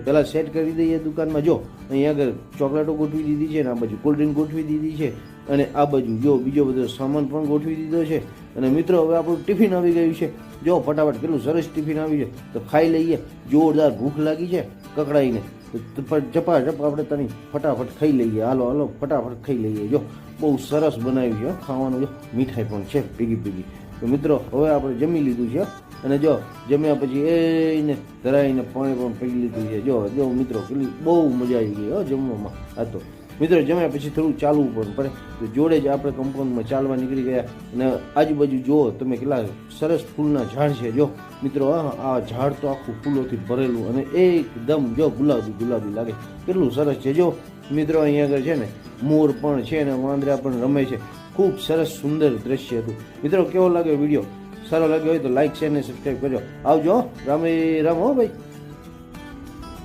પહેલાં સેટ કરી દઈએ દુકાનમાં. જો અહીંયા આગળ ચોકલેટો ગોઠવી દીધી છે, અને આ બાજુ કોલ્ડ ડ્રિંક ગોઠવી દીધી છે, અને આ બાજુ જો બીજો બધો સામાન પણ ગોઠવી દીધો છે. અને મિત્રો હવે આપણું ટિફિન આવી ગયું છે. જો ફટાફટ કેટલું સરસ ટિફિન આવી છે, તો ખાઈ લઈએ. જોરદાર ભૂખ લાગી છે કકડાઈને, તો ચપા આપણે તની ફટાફટ ખાઈ લઈએ. હાલો ફટાફટ ખાઈ લઈએ. જો બહુ સરસ બનાવ્યું છે ખાવાનું. જો મીઠાઈ પણ છે ભેગી. તો મિત્રો હવે આપણે જમી લીધું છે, અને જો જમ્યા પછી એને ધરાઈને પાણી પણ પી લીધું છે. જો મિત્રો કેટલી બહુ મજા આવી ગઈ જમવામાં. આ તો મિત્રો જમ્યા પછી થોડું ચાલવું પણ પડે, તો જોડે જ આપણે કમ્પાઉન્ડમાં ચાલવા નીકળી ગયા. અને આજુબાજુ જુઓ તમે કેટલા સરસ ફૂલના ઝાડ છે. જો મિત્રો આ ઝાડ તો આખું ફૂલોથી ભરેલું, અને એકદમ જો ગુલાબી લાગે, કેટલું સરસ છે. જો મિત્રો અહીંયા આગળ છે ને મોર પણ છે, ને વાંદરા પણ રમે છે. ખૂબ સરસ સુંદર દ્રશ્ય હતું. મિત્રો કેવો લાગ્યો વિડીયો? સારો લાગ્યો હોય તો લાઈક શેર અને સબસ્ક્રાઈબ કરજો. આવજો. રામે રામ હો ભાઈ.